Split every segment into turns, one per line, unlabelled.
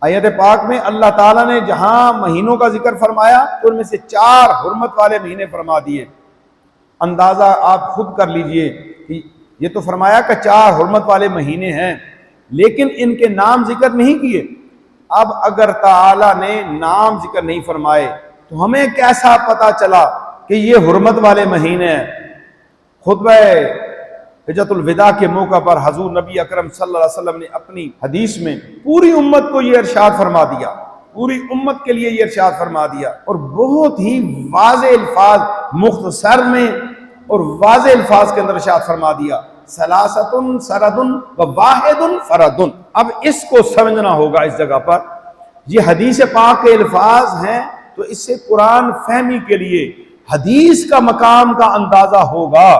آیت پاک میں اللہ تعالیٰ نے جہاں مہینوں کا ذکر فرمایا تو ان میں سے 4 حرمت والے مہینے فرما دیے۔ اندازہ آپ خود کر لیجئے کہ یہ تو فرمایا کہ 4 حرمت والے مہینے ہیں، لیکن ان کے نام ذکر نہیں کیے۔ اب اگر تعالیٰ نے نام ذکر نہیں فرمائے تو ہمیں کیسا پتا چلا کہ یہ حرمت والے مہینے ہیں؟ خطبہ حجۃ الوداع کے موقع پر حضور نبی اکرم صلی اللہ علیہ وسلم نے اپنی حدیث میں پوری امت کو یہ ارشاد فرما دیا، پوری امت کے لیے یہ ارشاد فرما دیا، اور بہت ہی واضح الفاظ، مختصر میں اور واضح الفاظ کے اندر ارشاد فرما دیا، ثلاثۃ سرد و واحد فرد۔ اب اس کو سمجھنا ہوگا اس جگہ پر، یہ حدیث پاک کے الفاظ ہیں تو اس سے قرآن فہمی کے لیے حدیث کا مقام کا اندازہ ہوگا۔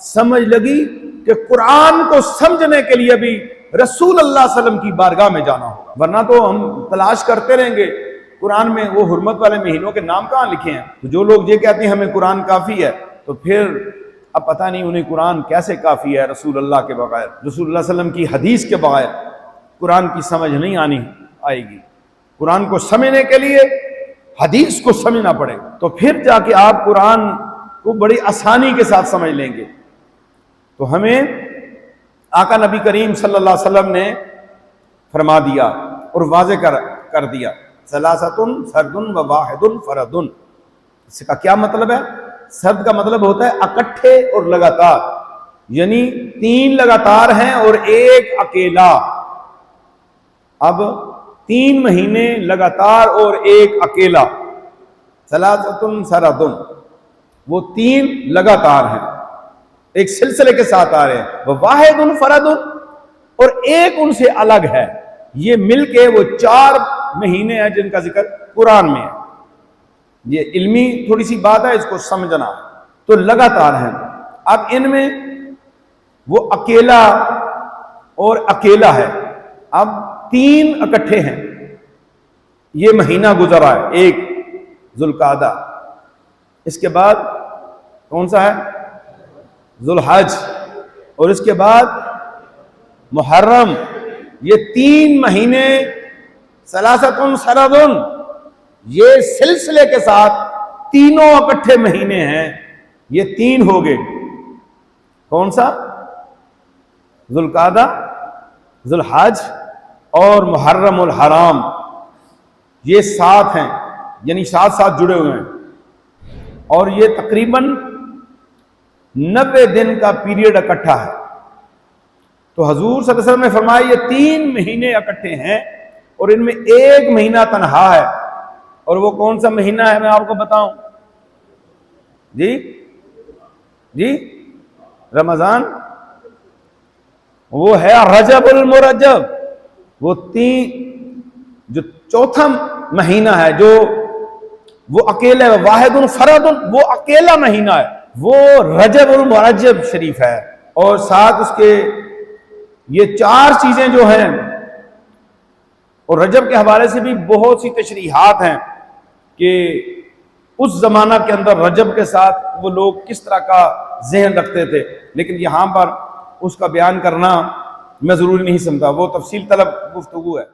سمجھ لگی کہ قرآن کو سمجھنے کے لیے بھی رسول اللہ صلی اللہ علیہ وسلم کی بارگاہ میں جانا ہوگا، ورنہ تو ہم تلاش کرتے رہیں گے قرآن میں وہ حرمت والے مہینوں کے نام کہاں لکھے ہیں۔ تو جو لوگ یہ کہتے ہیں ہمیں قرآن کافی ہے، تو پھر اب پتہ نہیں انہیں قرآن کیسے کافی ہے رسول اللہ کے بغیر، رسول اللہ صلی اللہ علیہ وسلم کی حدیث کے بغیر قرآن کی سمجھ نہیں آئے گی۔ قرآن کو سمجھنے کے لیے حدیث کو سمجھنا پڑے گا، تو پھر جا کے آپ قرآن کو بڑی آسانی کے ساتھ سمجھ لیں گے۔ تو ہمیں آقا نبی کریم صلی اللہ علیہ وسلم نے فرما دیا اور واضح کر دیا، ثلاثۃ سرد و واحد فرد۔ اس کا کیا مطلب ہے؟ سرد کا مطلب ہوتا ہے اکٹھے اور لگاتار، یعنی 3 لگاتار ہیں اور 1 اکیلا۔ اب 3 مہینے لگاتار اور 1 اکیلا، ثلاثۃ سرد، وہ 3 لگاتار ہیں، ایک سلسلے کے ساتھ آ رہے ہیں، وہ واحد فرد، اور 1 ان سے الگ ہے۔ یہ مل کے وہ 4 مہینے ہیں جن کا ذکر قرآن میں ہے۔ یہ علمی تھوڑی سی بات ہے، اس کو سمجھنا، تو لگاتار ہیں۔ اب ان میں وہ اکیلا اور اکیلا ہے، اب 3 اکٹھے ہیں۔ یہ مہینہ گزرا ہے، ایک ذوالقعدہ، اس کے بعد کون سا ہے؟ ذوالحج، اور اس کے بعد محرم۔ یہ 3 مہینے ثلاثۃ سرد، یہ سلسلے کے ساتھ تینوں اکٹھے مہینے ہیں۔ یہ 3 ہو گئے، کون سا؟ ذوالقعدہ، ذوالحج اور محرم الحرام۔ یہ 7 ہیں، یعنی 7 جڑے ہوئے ہیں، اور یہ تقریباً 90 دن کا پیریڈ اکٹھا ہے۔ تو حضور صلی اللہ علیہ وسلم نے فرمایا یہ 3 مہینے اکٹھے ہیں اور ان میں 1 مہینہ تنہا ہے، اور وہ کون سا مہینہ ہے میں آپ کو بتاؤں؟ جی رمضان، وہ ہے رجب المرجب، وہ 3 چوتھا مہینہ ہے، جو وہ اکیلا ہے، واحد فرد، وہ اکیلا مہینہ ہے، وہ رجب المرجب شریف ہے۔ اور ساتھ اس کے یہ 4 چیزیں جو ہیں، اور رجب کے حوالے سے بھی بہت سی تشریحات ہیں کہ اس زمانہ کے اندر رجب کے ساتھ وہ لوگ کس طرح کا ذہن رکھتے تھے، لیکن یہاں پر اس کا بیان کرنا میں ضروری نہیں سمجھتا، وہ تفصیل طلب گفتگو ہے۔